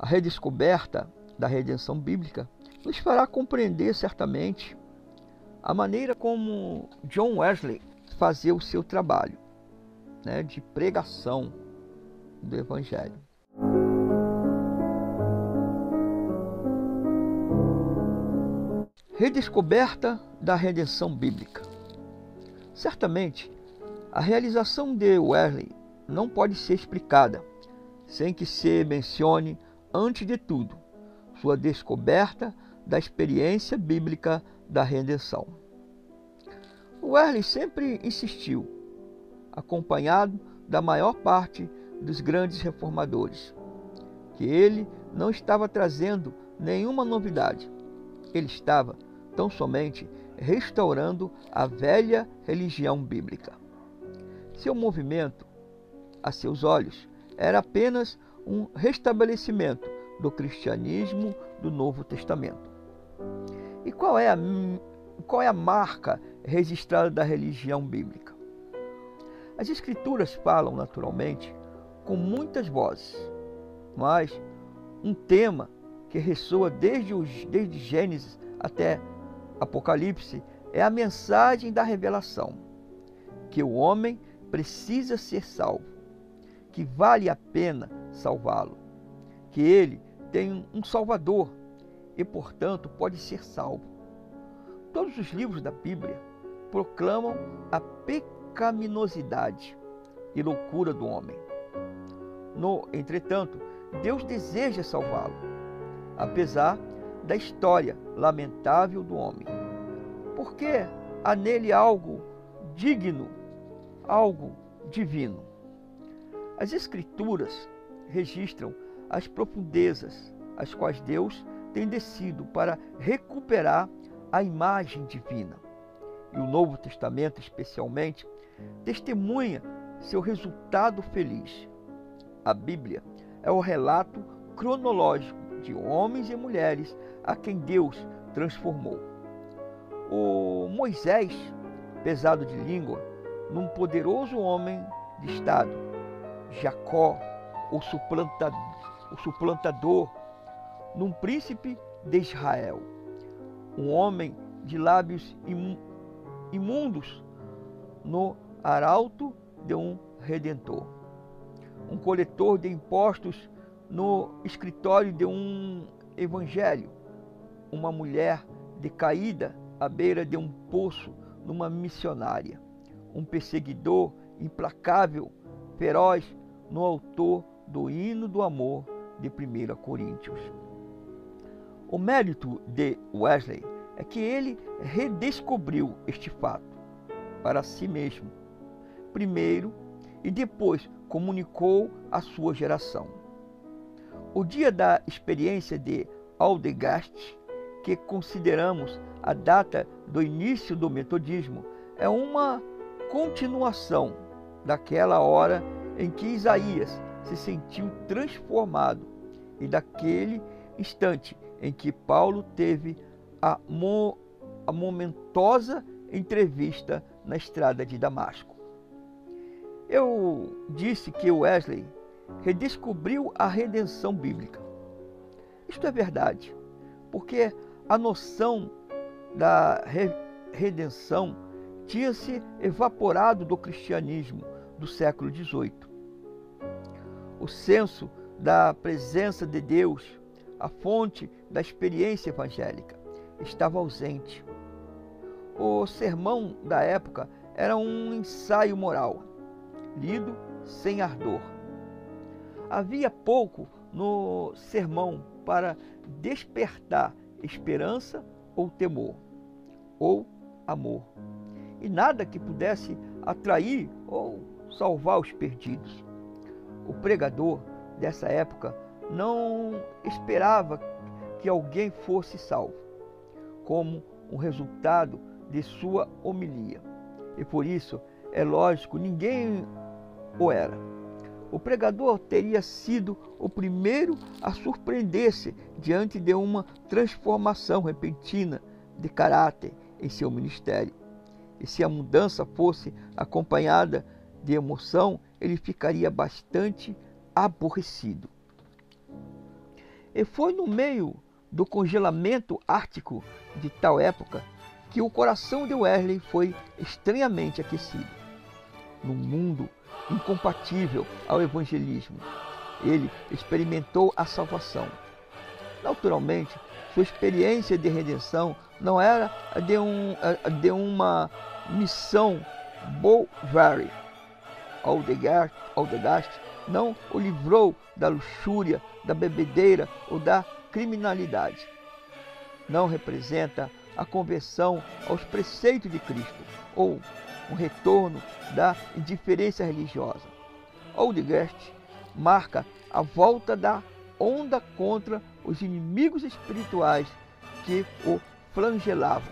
A redescoberta da redenção bíblica nos fará compreender certamente a maneira como John Wesley fazia o seu trabalho, de pregação do Evangelho. Redescoberta da redenção bíblica. Certamente, a realização de Wesley não pode ser explicada sem que se mencione, antes de tudo, sua descoberta da experiência bíblica da redenção. Wesley sempre insistiu, acompanhado da maior parte dos grandes reformadores, que ele não estava trazendo nenhuma novidade. Ele estava tão somente restaurando a velha religião bíblica. Seu movimento, a seus olhos, era apenas um restabelecimento do cristianismo do Novo Testamento. E qual é a marca registrada da religião bíblica? As Escrituras falam, naturalmente, com muitas vozes, mas um tema que ressoa desde Gênesis até Apocalipse é a mensagem da revelação, que o homem precisa ser salvo, que vale a pena salvá-lo, que ele tem um Salvador e, portanto, pode ser salvo. Todos os livros da Bíblia proclamam a pecaminosidade e loucura do homem. Entretanto, Deus deseja salvá-lo, apesar da história lamentável do homem, porque há nele algo digno, algo divino. As Escrituras registram as profundezas às quais Deus tem descido para recuperar a imagem divina. E o Novo Testamento, especialmente, testemunha seu resultado feliz. A Bíblia é o relato cronológico de homens e mulheres a quem Deus transformou. O Moisés, pesado de língua, num poderoso homem de estado. Jacó, o suplantador, num príncipe de Israel. Um homem de lábios imundos, no arauto de um redentor. Um coletor de impostos no escritório de um evangelho. Uma mulher decaída à beira de um poço numa missionária. Um perseguidor implacável, feroz, no autor do hino do amor de 1 Coríntios. O mérito de Wesley é que ele redescobriu este fato para si mesmo, primeiro, e depois comunicou à sua geração. O dia da experiência de Aldegast, que consideramos a data do início do metodismo, é uma continuação daquela hora em que Isaías se sentiu transformado e daquele instante em que Paulo teve a momentosa entrevista na estrada de Damasco. Eu disse que Wesley redescobriu a redenção bíblica. Isto é verdade, porque a noção da redenção tinha se evaporado do cristianismo do século XVIII. O senso da presença de Deus, a fonte da experiência evangélica, estava ausente. O sermão da época era um ensaio moral, lido sem ardor. Havia pouco no sermão para despertar esperança ou temor, ou amor, e nada que pudesse atrair ou salvar os perdidos. O pregador dessa época não esperava que alguém fosse salvo, como um resultado de sua homilia. E por isso, é lógico, ninguém o era. O pregador teria sido o primeiro a surpreender-se diante de uma transformação repentina de caráter em seu ministério. E se a mudança fosse acompanhada de emoção, ele ficaria bastante aborrecido. E foi no meio do congelamento ártico de tal época que o coração de Wesley foi estranhamente aquecido. Num mundo incompatível ao evangelismo, ele experimentou a salvação. Naturalmente, sua experiência de redenção não era a de uma missão Bovary. Aldegast não o livrou da luxúria, da bebedeira ou da criminalidade. Não representa a conversão aos preceitos de Cristo ou um retorno da indiferença religiosa. Aldegast marca a volta da onda contra os inimigos espirituais que o flagelavam.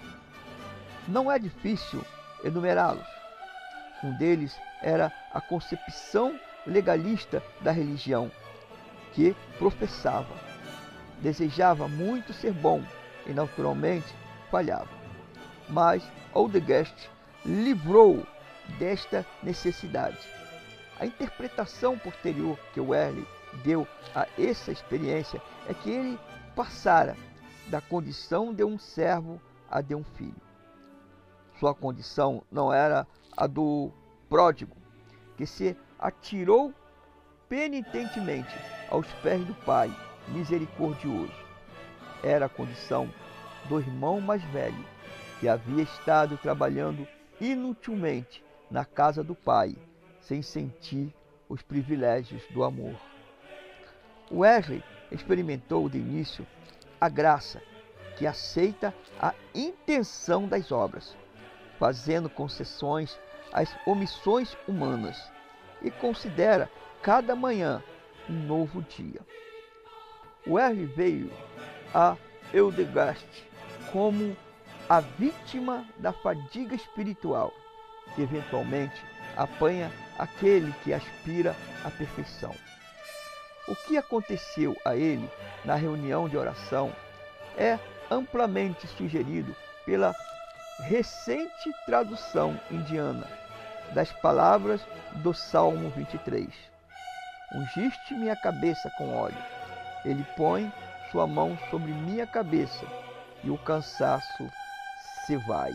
Não é difícil enumerá-los. Um deles era a concepção legalista da religião, que professava. Desejava muito ser bom e, naturalmente, falhava. Mas Aldegast livrou desta necessidade. A interpretação posterior que Wesley deu a essa experiência é que ele passara da condição de um servo a de um filho. Sua condição não era a do pródigo, que se atirou penitentemente aos pés do Pai misericordioso. Era a condição do irmão mais velho, que havia estado trabalhando inutilmente na casa do Pai, sem sentir os privilégios do amor. Wesley experimentou de início a graça que aceita a intenção das obras, fazendo concessões às omissões humanas, e considera cada manhã um novo dia. Wesley veio a Aldegast como a vítima da fadiga espiritual, que eventualmente apanha aquele que aspira à perfeição. O que aconteceu a ele na reunião de oração é amplamente sugerido pela recente tradução indiana das palavras do Salmo 23. Ungiste minha cabeça com óleo. Ele põe sua mão sobre minha cabeça e o cansaço se vai.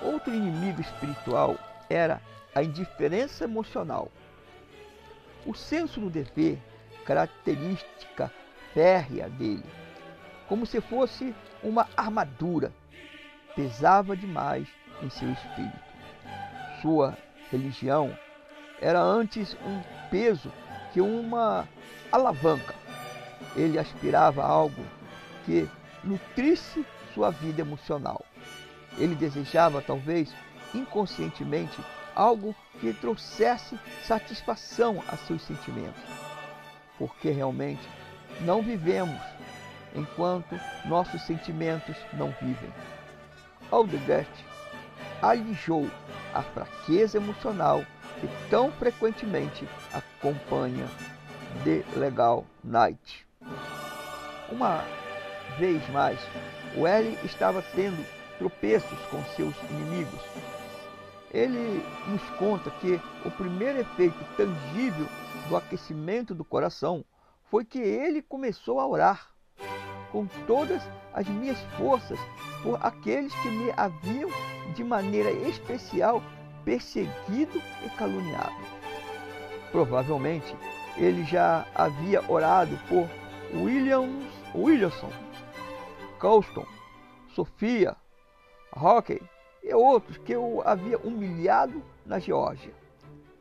Outro inimigo espiritual era a indiferença emocional. O senso do dever, característica férrea dele, como se fosse uma armadura, pesava demais em seu espírito. Sua religião era antes um peso que uma alavanca. Ele aspirava a algo que nutrisse sua vida emocional. Ele desejava, talvez inconscientemente, algo que trouxesse satisfação a seus sentimentos. Porque realmente não vivemos enquanto nossos sentimentos não vivem. Aldegast alijou a fraqueza emocional que tão frequentemente acompanha The Legal Knight. Uma vez mais, Wesley estava tendo tropeços com seus inimigos. Ele nos conta que o primeiro efeito tangível do aquecimento do coração foi que ele começou a orar com todas as minhas forças por aqueles que me haviam de maneira especial perseguido e caluniado. Provavelmente ele já havia orado por Williamson, Colston, Sofia, Rockey e outros que o havia humilhado na Geórgia.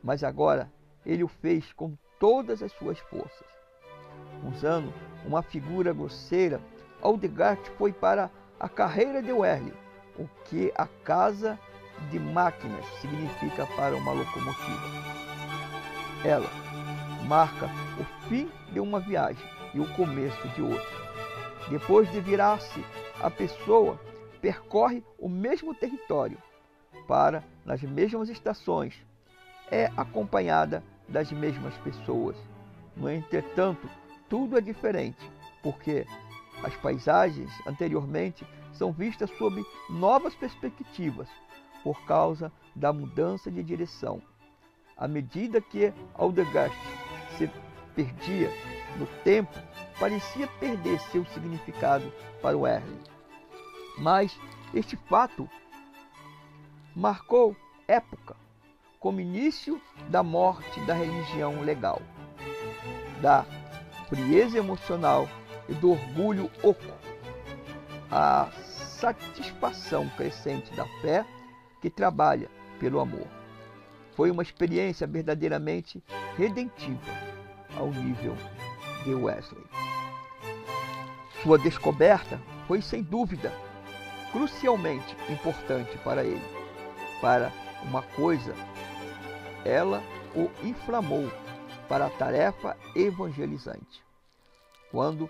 Mas agora ele o fez com todas as suas forças. Usando uma figura grosseira, Aldegast foi para a carreira de Wesley, o que a casa de máquinas significa para uma locomotiva. Ela marca o fim de uma viagem e o começo de outra. Depois de virar-se, a pessoa percorre o mesmo território, para nas mesmas estações, é acompanhada das mesmas pessoas. No entretanto, tudo é diferente, porque as paisagens anteriormente são vistas sob novas perspectivas, por causa da mudança de direção. À medida que Aldegast se perdia no tempo parecia perder seu significado para Wesley. Mas este fato marcou época, como início da morte da religião legal, da frieza emocional e do orgulho oco, a satisfação crescente da fé que trabalha pelo amor. Foi uma experiência verdadeiramente redentiva ao nível de Wesley. Sua descoberta foi, sem dúvida, crucialmente importante para ele. Para uma coisa, ela o inflamou para a tarefa evangelizante. Quando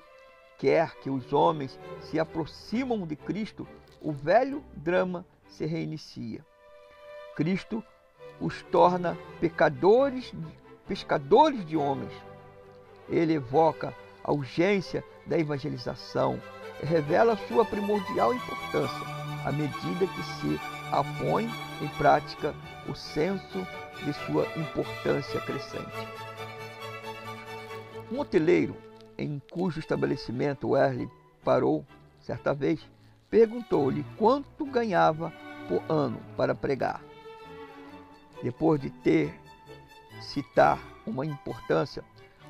quer que os homens se aproximam de Cristo, o velho drama se reinicia. Cristo os torna pescadores de homens. Ele evoca a urgência da evangelização e revela sua primordial importância à medida que se põe em prática o senso de sua importância crescente. Um hoteleiro em cujo estabelecimento Wesley parou certa vez, perguntou-lhe quanto ganhava por ano para pregar. Depois de citar uma importância,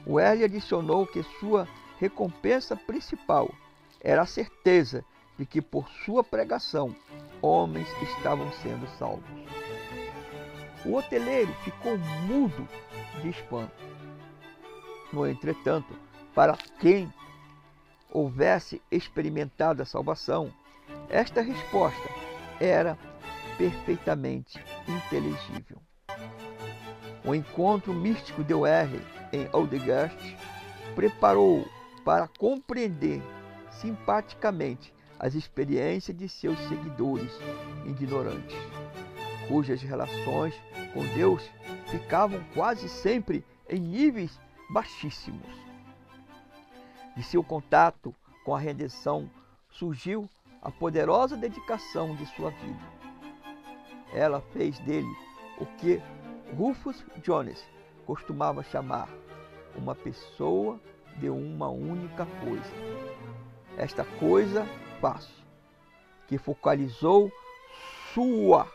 Wesley adicionou que sua recompensa principal era a certeza de que por sua pregação homens estavam sendo salvos. O hoteleiro ficou mudo de espanto. No entretanto, para quem houvesse experimentado a salvação, esta resposta era perfeitamente inteligível. O encontro místico de Wesley em Aldegast preparou-o para compreender simpaticamente as experiências de seus seguidores ignorantes, cujas relações com Deus ficavam quase sempre em níveis baixíssimos. De seu contato com a redenção surgiu a poderosa dedicação de sua vida. Ela fez dele o que Rufus Jones costumava chamar uma pessoa de uma única coisa. Esta coisa faço, que focalizou sua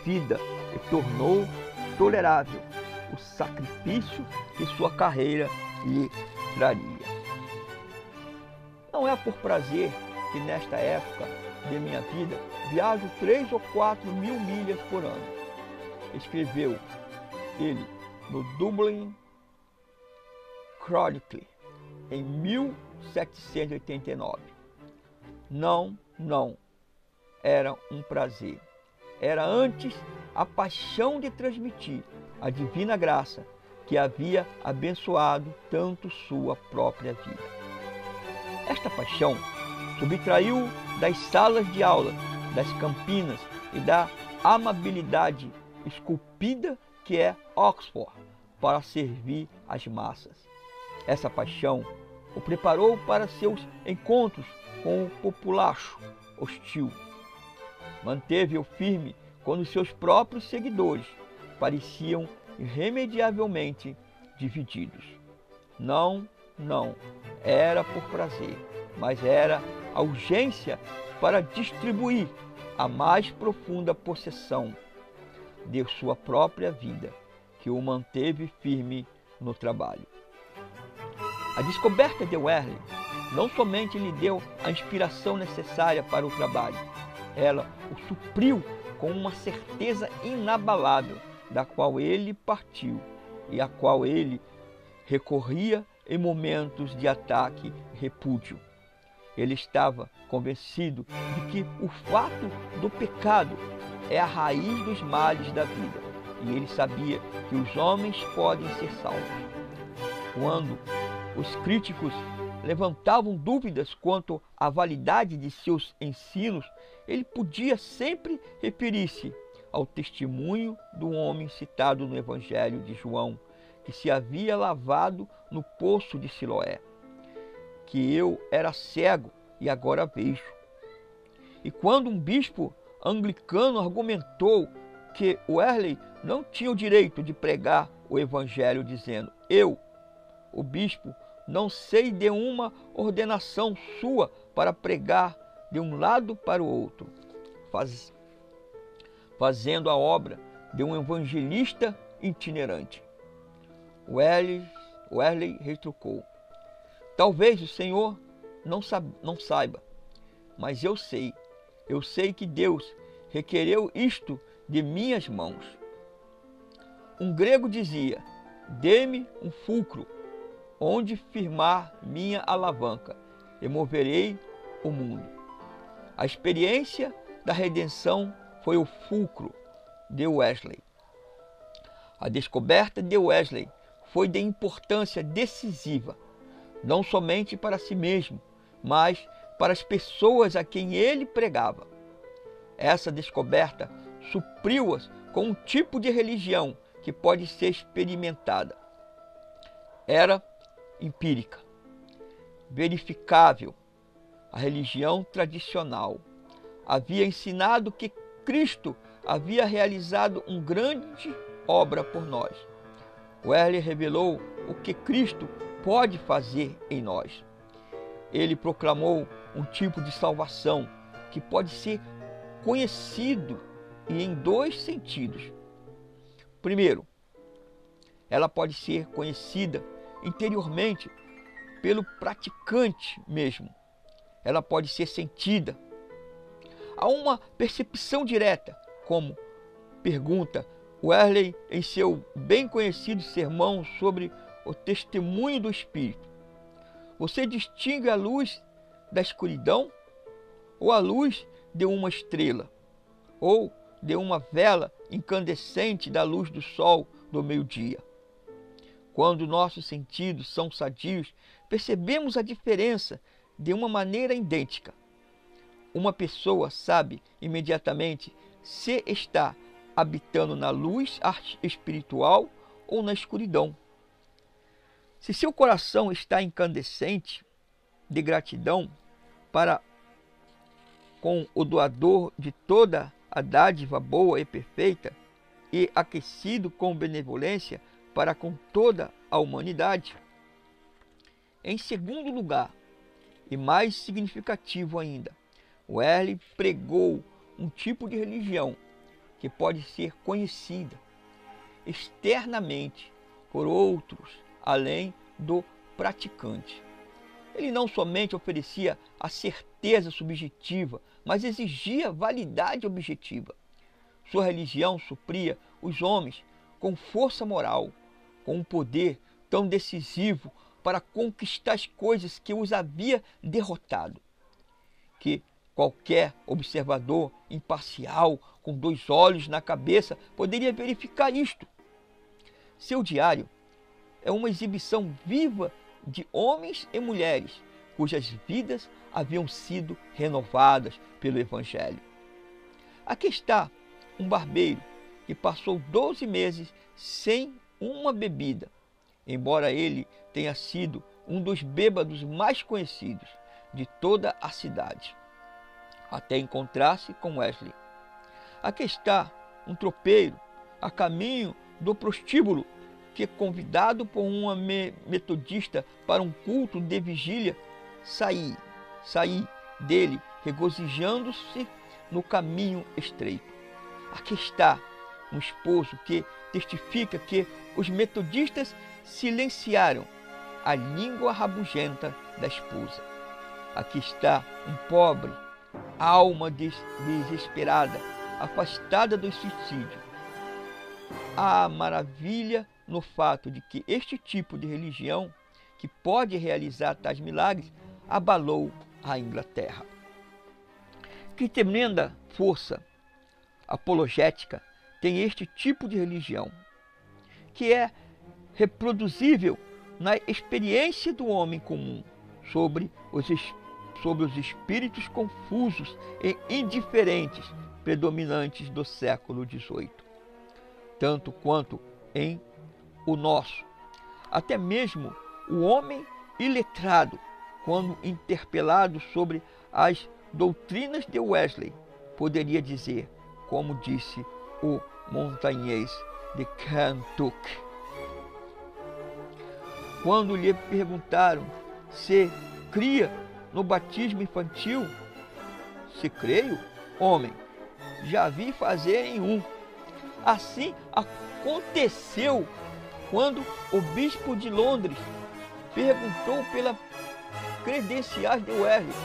vida e tornou tolerável o sacrifício que sua carreira lhe traria. Não é por prazer que nesta época de minha vida viajo 3 ou 4 mil milhas por ano, escreveu ele no Dublin Chronicle em 1789. Não era um prazer. Era antes a paixão de transmitir a divina graça que havia abençoado tanto sua própria vida. Esta paixão subtraiu das salas de aula, das campinas e da amabilidade esculpida que é Oxford para servir as massas. Essa paixão o preparou para seus encontros com o populacho hostil. Manteve-o firme quando seus próprios seguidores pareciam irremediavelmente divididos. Não era por prazer, mas era a urgência para distribuir a mais profunda possessão de sua própria vida que o manteve firme no trabalho. A descoberta de Wesley não somente lhe deu a inspiração necessária para o trabalho, ela o supriu com uma certeza inabalável da qual ele partiu e a qual ele recorria em momentos de ataque e repúdio. Ele estava convencido de que o fato do pecado é a raiz dos males da vida, e ele sabia que os homens podem ser salvos. Quando os críticos levantavam dúvidas quanto à validade de seus ensinos, ele podia sempre referir-se ao testemunho do homem citado no Evangelho de João, que se havia lavado no poço de Siloé, que eu era cego e agora vejo. E quando um bispo anglicano argumentou que Wesley não tinha o direito de pregar o Evangelho, dizendo: eu, o bispo, não sei de uma ordenação sua para pregar de um lado para o outro, fazendo a obra de um evangelista itinerante. Wesley retrucou: talvez o Senhor não saiba, mas eu sei que Deus requereu isto de minhas mãos. Um grego dizia: dê-me um fulcro onde firmar minha alavanca e moverei o mundo. A experiência da redenção foi o fulcro de Wesley. A descoberta de Wesley foi de importância decisiva, não somente para si mesmo, mas para as pessoas a quem ele pregava. Essa descoberta supriu-as com um tipo de religião que pode ser experimentada. Era empírica, verificável. A religião tradicional havia ensinado que Cristo havia realizado uma grande obra por nós. Wesley revelou o que Cristo pode fazer em nós. Ele proclamou um tipo de salvação que pode ser conhecido e em dois sentidos. Primeiro, ela pode ser conhecida interiormente pelo praticante mesmo. Ela pode ser sentida. Há uma percepção direta, como pergunta Wesley em seu bem conhecido sermão sobre o testemunho do Espírito. Você distingue a luz da escuridão ou a luz de uma estrela ou de uma vela incandescente da luz do sol do meio-dia? Quando nossos sentidos são sadios, percebemos a diferença de uma maneira idêntica. Uma pessoa sabe imediatamente se está habitando na luz espiritual ou na escuridão. Se seu coração está incandescente de gratidão para com o doador de toda a dádiva boa e perfeita, e aquecido com benevolência para com toda a humanidade. Em segundo lugar, e mais significativo ainda, Wesley pregou um tipo de religião que pode ser conhecida externamente por outros, além do praticante. Ele não somente oferecia a certeza subjetiva, mas exigia validade objetiva. Sua religião supria os homens com força moral, com um poder tão decisivo para conquistar as coisas que os havia derrotado, que qualquer observador imparcial, com dois olhos na cabeça, poderia verificar isto. Seu diário é uma exibição viva de homens e mulheres cujas vidas haviam sido renovadas pelo Evangelho. Aqui está um barbeiro que passou 12 meses sem uma bebida, embora ele tenha sido um dos bêbados mais conhecidos de toda a cidade, até encontrar-se com Wesley. Aqui está um tropeiro a caminho do prostíbulo que, convidado por uma metodista para um culto de vigília, saí dele regozijando-se no caminho estreito. Aqui está um esposo que testifica que os metodistas silenciaram a língua rabugenta da esposa. Aqui está um pobre, alma desesperada, afastada do suicídio. Há maravilha no fato de que este tipo de religião, que pode realizar tais milagres, abalou a Inglaterra. Que tremenda força apologética tem este tipo de religião, que é reproduzível na experiência do homem comum sobre os espíritos confusos e indiferentes predominantes do século XVIII, tanto quanto em o nosso. Até mesmo o homem iletrado, quando interpelado sobre as doutrinas de Wesley, poderia dizer, como disse o montanhês de Kentucky: quando lhe perguntaram se cria no batismo infantil, se creio, homem, já vi fazerem um. Assim aconteceu quando o bispo de Londres perguntou pelas credenciais de Wesley,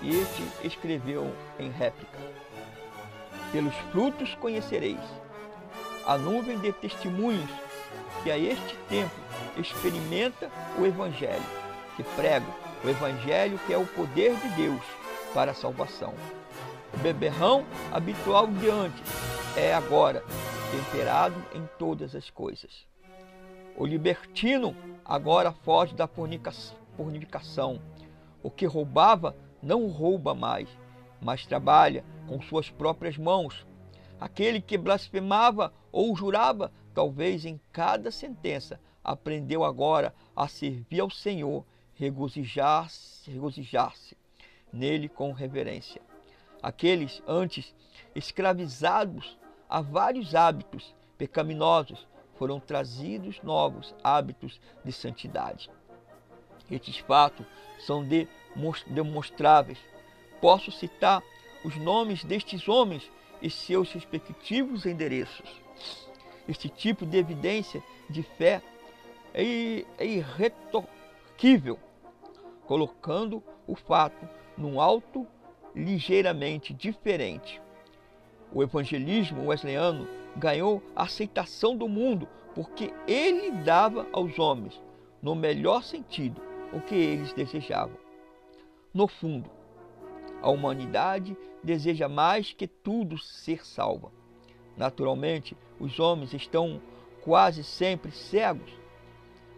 e este escreveu em réplica: pelos frutos conhecereis. A nuvem de testemunhos que a este tempo experimenta o Evangelho, que prego o Evangelho, que é o poder de Deus para a salvação. O beberrão habitual de antes é agora temperado em todas as coisas. O libertino agora foge da fornicação. O que roubava não rouba mais, mas trabalha com suas próprias mãos. Aquele que blasfemava ou jurava, talvez em cada sentença, aprendeu agora a servir ao Senhor, regozijar-se nele com reverência. Aqueles antes escravizados a vários hábitos pecaminosos foram trazidos novos hábitos de santidade. Estes fatos são demonstráveis. Posso citar os nomes destes homens e seus respectivos endereços. Este tipo de evidência de fé é irretorquível, colocando o fato num alto ligeiramente diferente. O evangelismo wesleyano ganhou a aceitação do mundo porque ele dava aos homens, no melhor sentido, o que eles desejavam. No fundo, a humanidade deseja mais que tudo ser salva. Naturalmente, os homens estão quase sempre cegos.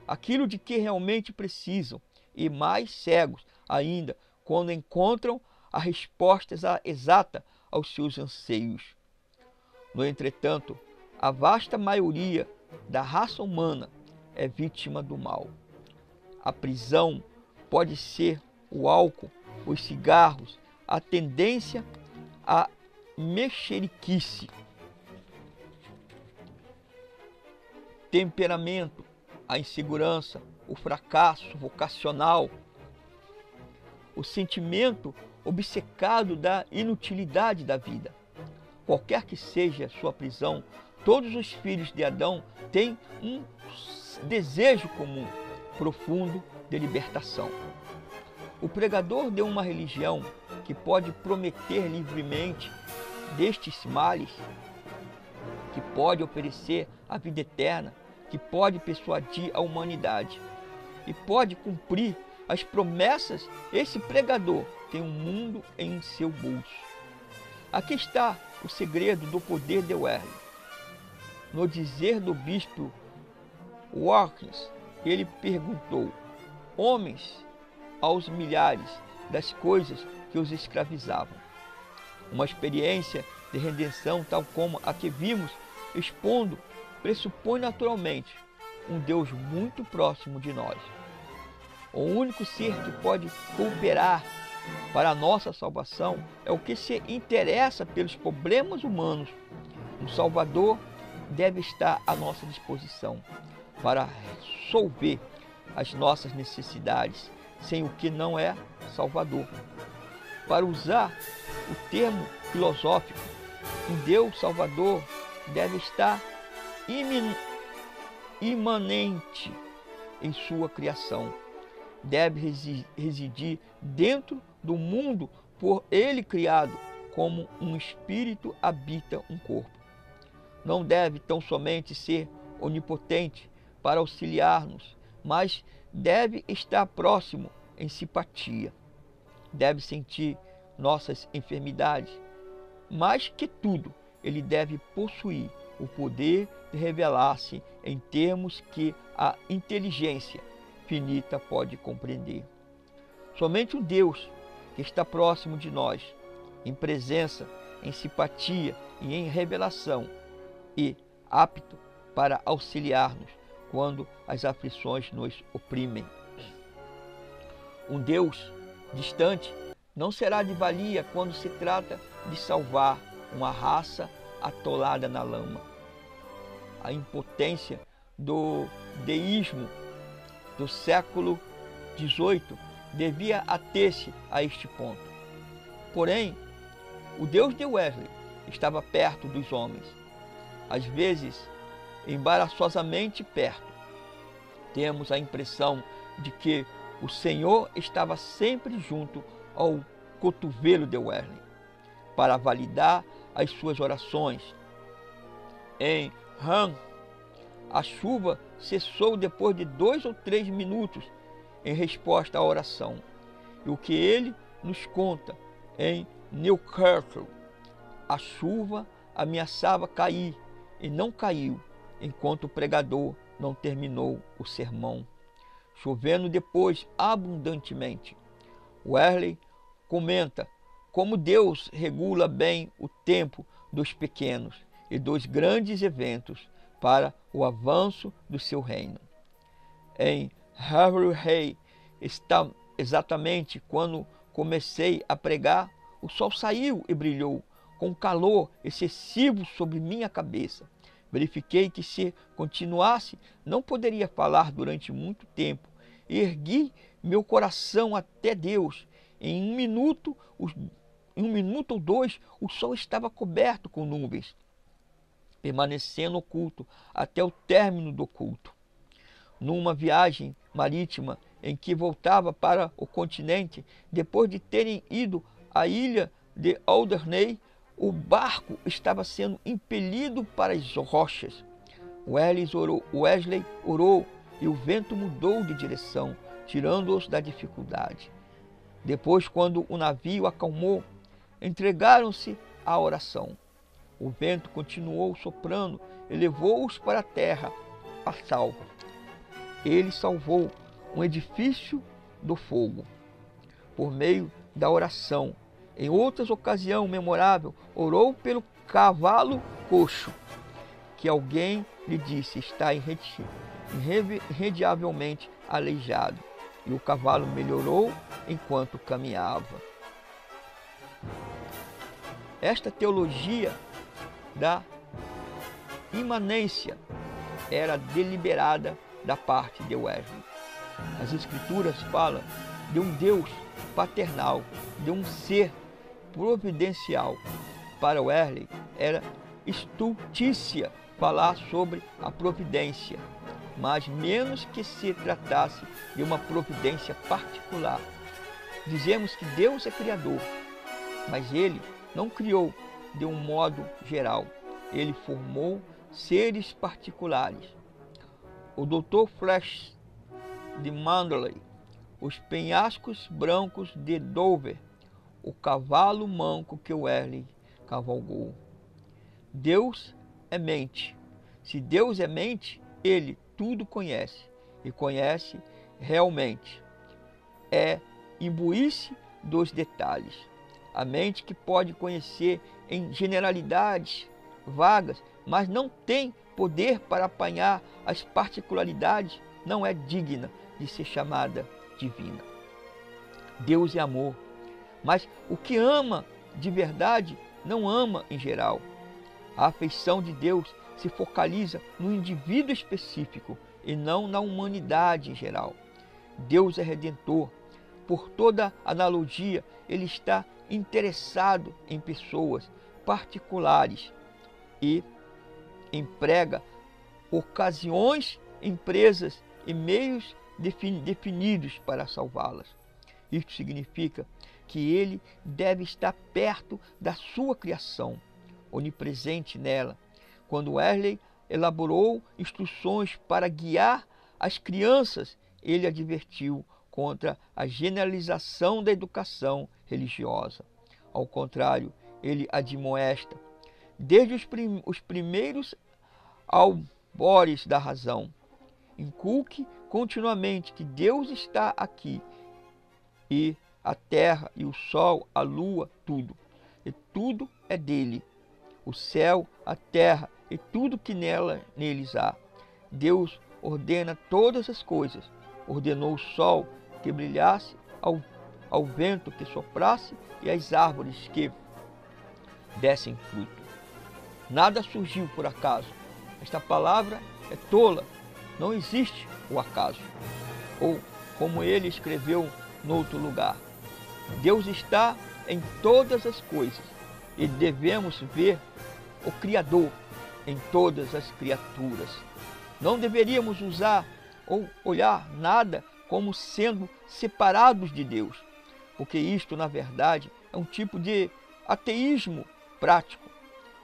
Aquilo de que realmente precisam, e mais cegos ainda quando encontram a resposta exata aos seus anseios. No entretanto, a vasta maioria da raça humana é vítima do mal. A prisão pode ser o álcool, os cigarros, a tendência à mexeriquice, temperamento, a insegurança, o fracasso vocacional, o sentimento obcecado da inutilidade da vida. Qualquer que seja sua prisão, todos os filhos de Adão têm um desejo comum, profundo, de libertação. O pregador de uma religião que pode prometer livremente destes males, que pode oferecer a vida eterna, que pode persuadir a humanidade e pode cumprir as promessas, esse pregador tem um mundo em seu bolso. Aqui está o segredo do poder de Wesley. No dizer do bispo Watkins, ele perguntou, homens aos milhares, das coisas que os escravizavam. Uma experiência de redenção tal como a que vimos expondo pressupõe naturalmente um Deus muito próximo de nós. O único ser que pode cooperar para a nossa salvação é o que se interessa pelos problemas humanos. Um Salvador deve estar à nossa disposição para resolver as nossas necessidades, sem o que não é Salvador. Para usar o termo filosófico, um Deus Salvador deve estar imanente em sua criação. Deve residir dentro do mundo por ele criado, como um espírito habita um corpo. Não deve tão somente ser onipotente para auxiliar-nos, mas deve estar próximo em simpatia. Deve sentir nossas enfermidades. Mais que tudo, ele deve possuir o poder de revelar-se em termos que a inteligência finita pode compreender. Somente um Deus que está próximo de nós, em presença, em simpatia e em revelação, e apto para auxiliar-nos quando as aflições nos oprimem. Um Deus distante não será de valia quando se trata de salvar uma raça atolada na lama. A impotência do deísmo do século XVIII devia ater-se a este ponto. Porém, o Deus de Wesley estava perto dos homens, às vezes embaraçosamente perto. Temos a impressão de que o Senhor estava sempre junto ao cotovelo de Wesley para validar as suas orações. Em Ham, a chuva cessou depois de 2 ou 3 minutos em resposta à oração. E o que ele nos conta em Newcastle, a chuva ameaçava cair e não caiu enquanto o pregador não terminou o sermão, chovendo depois abundantemente. Wesley comenta como Deus regula bem o tempo dos pequenos e dos grandes eventos para o avanço do seu reino. Em Harry Hay, está exatamente quando comecei a pregar, o sol saiu e brilhou com calor excessivo sobre minha cabeça. Verifiquei que se continuasse, não poderia falar durante muito tempo. E ergui meu coração até Deus. Em um minuto ou dois, o sol estava coberto com nuvens, permanecendo oculto até o término do culto. Numa viagem marítima em que voltava para o continente, depois de terem ido à ilha de Alderney, o barco estava sendo impelido para as rochas. Wesley orou e o vento mudou de direção, tirando-os da dificuldade. Depois, quando o navio acalmou, entregaram-se à oração. O vento continuou soprando e levou-os para a terra a salvo. Ele salvou um edifício do fogo por meio da oração. Em outras ocasiões memorável, orou pelo cavalo coxo, que alguém lhe disse está irremediavelmente aleijado, e o cavalo melhorou enquanto caminhava. Esta teologia da imanência era deliberada da parte de Wesley. As Escrituras falam de um Deus paternal, de um ser providencial. Para Wesley era estultícia falar sobre a providência, mas menos que se tratasse de uma providência particular. Dizemos que Deus é criador, mas Ele não criou de um modo geral. Ele formou seres particulares. O Dr. Flash de Manderley, os penhascos brancos de Dover, o cavalo manco que Wesley cavalgou. Deus é mente. Se Deus é mente, Ele tudo conhece e conhece realmente. É imbuir-se dos detalhes. A mente que pode conhecer em generalidades vagas, mas não tem poder para apanhar as particularidades, não é digna de ser chamada divina. Deus é amor, mas o que ama de verdade não ama em geral. A afeição de Deus se focaliza no indivíduo específico e não na humanidade em geral. Deus é redentor. Por toda analogia, Ele está interessado em pessoas particulares e emprega ocasiões, empresas e meios definidos para salvá-las. Isso significa que Ele deve estar perto da sua criação, onipresente nela. Quando Wesley elaborou instruções para guiar as crianças, ele advertiu contra a generalização da educação religiosa. Ao contrário, ele admoesta, desde os primeiros albores da razão, inculque continuamente que Deus está aqui, e a terra e o sol, a lua, tudo. E tudo é dele. O céu, a terra e tudo que neles há. Deus ordena todas as coisas. Ordenou o sol que brilhasse, ao vento que soprasse e às árvores que dessem fruto. Nada surgiu por acaso. Esta palavra é tola. Não existe o acaso. ou como ele escreveu no outro lugar: Deus está em todas as coisas e devemos ver o Criador em todas as criaturas. Não deveríamos usar ou olhar nada como sendo separados de Deus, porque isto, na verdade, é um tipo de ateísmo prático,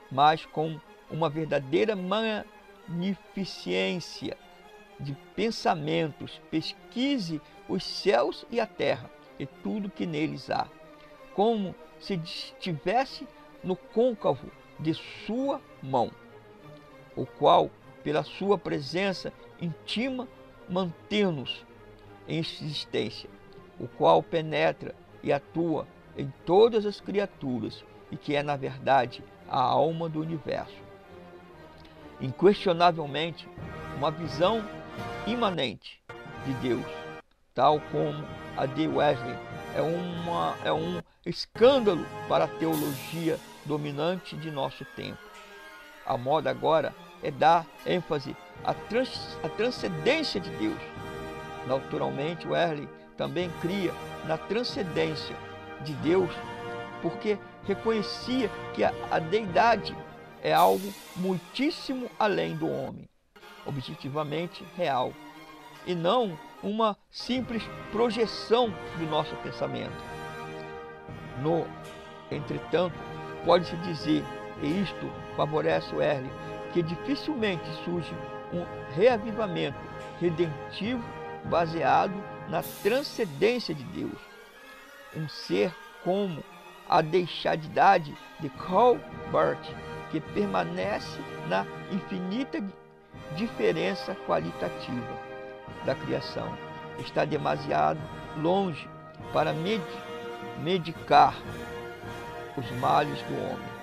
mas com uma verdadeira magnificência de pensamentos. Pesquise os céus e a terra e tudo que neles há, como se estivesse no côncavo de sua mão, o qual, pela sua presença íntima, mantém-nos em existência, o qual penetra e atua em todas as criaturas e que é, na verdade, a alma do universo. Inquestionavelmente, uma visão imanente de Deus, tal como a de Wesley, é um escândalo para a teologia dominante de nosso tempo. A moda agora é dar ênfase à transcendência de Deus. Naturalmente, Wesley também cria na transcendência de Deus, porque reconhecia que a deidade é algo muitíssimo além do homem, objetivamente real, e não uma simples projeção do nosso pensamento. Entretanto, pode-se dizer, e isto favorece Wesley, que dificilmente surge um reavivamento redentivo baseado na transcendência de Deus. Um ser como a deixadidade de Colbert, que permanece na infinita diferença qualitativa da criação, está demasiado longe para medicar os males do homem.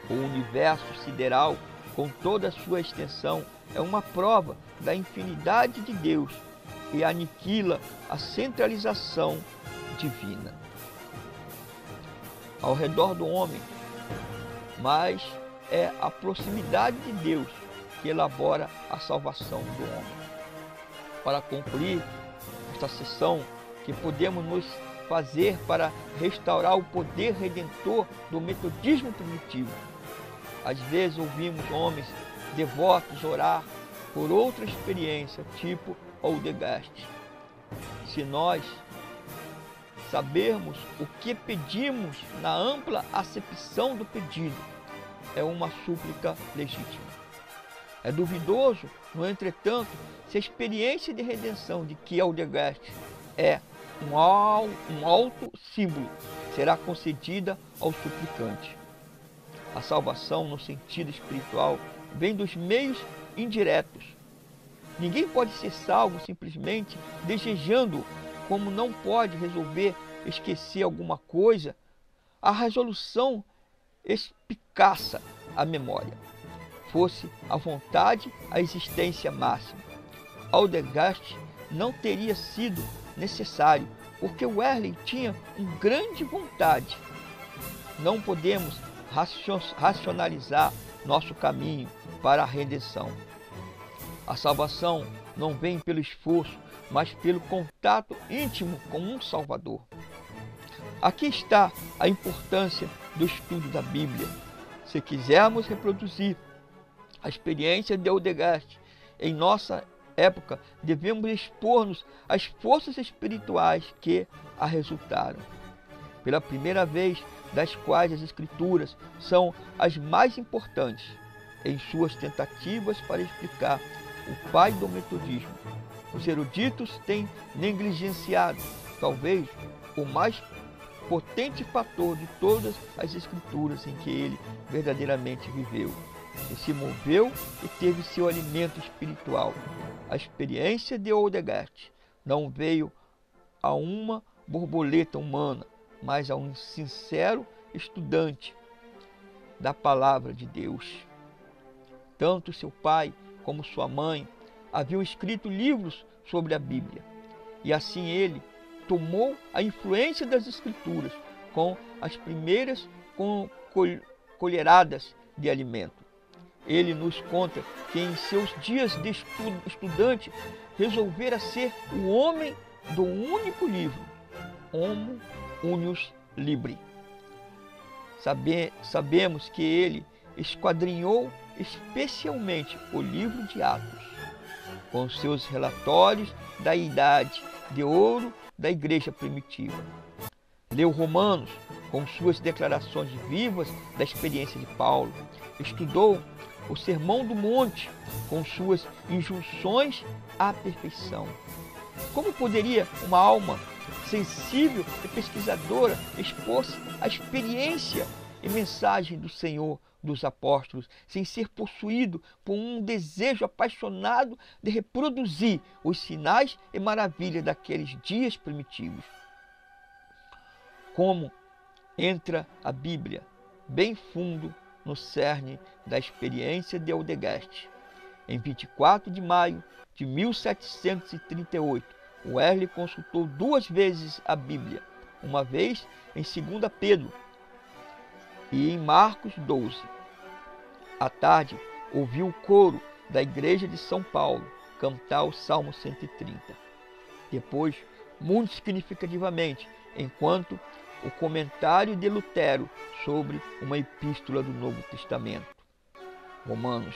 O universo sideral, com toda a sua extensão, é uma prova da infinidade de Deus e aniquila a centralização divina ao redor do homem, mas é a proximidade de Deus que elabora a salvação do homem. Para concluir esta sessão, que podemos nos fazer para restaurar o poder redentor do metodismo primitivo? Às vezes ouvimos homens devotos orar por outra experiência, tipo Oldegast. Se nós sabermos o que pedimos na ampla acepção do pedido, é uma súplica legítima. É duvidoso, no entretanto, se a experiência de redenção de que Oldegast é um alto símbolo será concedida ao suplicante. A salvação, no sentido espiritual, vem dos meios indiretos. Ninguém pode ser salvo simplesmente desejando, como não pode resolver esquecer alguma coisa. A resolução espicaça a memória. Fosse a vontade a existência máxima. Oldegast não teria sido necessário, porque Wesley tinha uma grande vontade. Não podemos racionalizar nosso caminho para a redenção. A salvação não vem pelo esforço, mas pelo contato íntimo com um Salvador. Aqui está a importância do estudo da Bíblia. Se quisermos reproduzir a experiência de Oldegast em nossa época, devemos expor-nos às forças espirituais que a resultaram. Pela primeira vez, das quais as Escrituras são as mais importantes em suas tentativas para explicar o pai do metodismo. Os eruditos têm negligenciado, talvez, o mais potente fator de todas as Escrituras em que ele verdadeiramente viveu e se moveu e teve seu alimento espiritual. A experiência de Oldegast não veio a uma borboleta humana, mas a um sincero estudante da palavra de Deus. Tanto seu pai como sua mãe haviam escrito livros sobre a Bíblia, e assim ele tomou a influência das Escrituras com as primeiras colheradas de alimento. Ele nos conta que em seus dias de estudante resolvera ser o homem do único livro, Homo Unius Libri. Sabemos que ele esquadrinhou especialmente o livro de Atos, com seus relatórios da idade de ouro da igreja primitiva. Leu Romanos, com suas declarações vivas da experiência de Paulo. Estudou o Sermão do Monte, com suas injunções à perfeição. Como poderia uma alma sensível e pesquisadora expor-se à experiência e mensagem do Senhor dos apóstolos, sem ser possuído por um desejo apaixonado de reproduzir os sinais e maravilhas daqueles dias primitivos? Como entra a Bíblia bem fundo no cerne da experiência de Aldegast. Em 24 de maio de 1738, Wesley consultou 2 vezes a Bíblia, uma vez em 2 Pedro e em Marcos 12. À tarde, ouviu o coro da igreja de São Paulo cantar o Salmo 130. Depois, muito significativamente, enquanto o comentário de Lutero sobre uma epístola do Novo Testamento. Romanos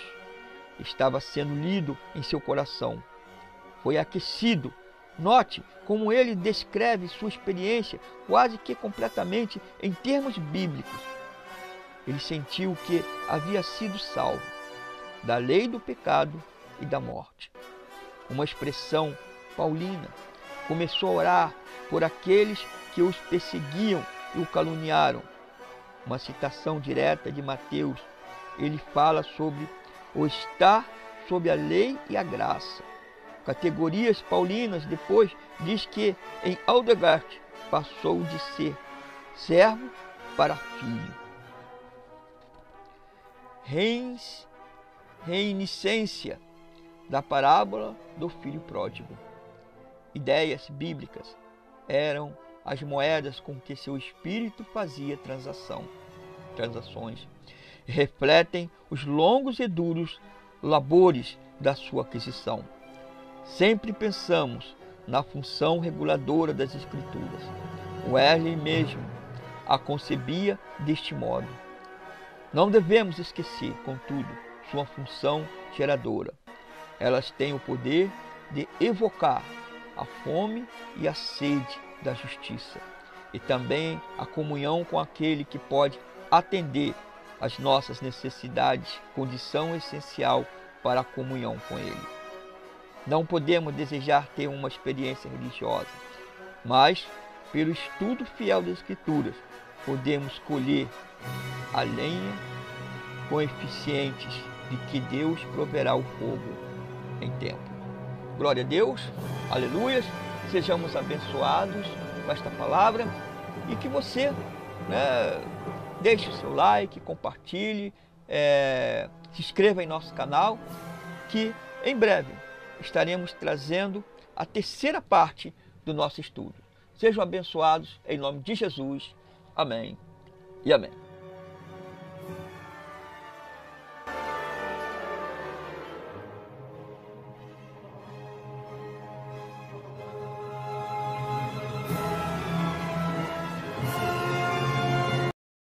estava sendo lido em seu coração. Foi aquecido. Note como ele descreve sua experiência quase que completamente em termos bíblicos. Ele sentiu que havia sido salvo da lei do pecado e da morte. Uma expressão paulina. Começou a orar por aqueles que os perseguiam e o caluniaram. Uma citação direta de Mateus. Ele fala sobre o estar sob a lei e a graça. Categorias paulinas. Depois diz que em Aldegast passou de ser servo para filho. Reinicência da parábola do filho pródigo. Ideias bíblicas eram as moedas com que seu espírito fazia transações. Refletem os longos e duros labores da sua aquisição. Sempre pensamos na função reguladora das Escrituras. Wesley mesmo a concebia deste modo. Não devemos esquecer, contudo, sua função geradora. Elas têm o poder de evocar a fome e a sede da justiça, e também a comunhão com aquele que pode atender às nossas necessidades, condição essencial para a comunhão com ele. Não podemos desejar ter uma experiência religiosa, mas, pelo estudo fiel das Escrituras, podemos colher a lenha com eficientes de que Deus proverá o fogo em tempo. Glória a Deus, aleluias, sejamos abençoados com esta palavra e que você deixe o seu like, compartilhe, se inscreva em nosso canal, que em breve estaremos trazendo a 3ª parte do nosso estudo. Sejam abençoados em nome de Jesus. Amém e amém.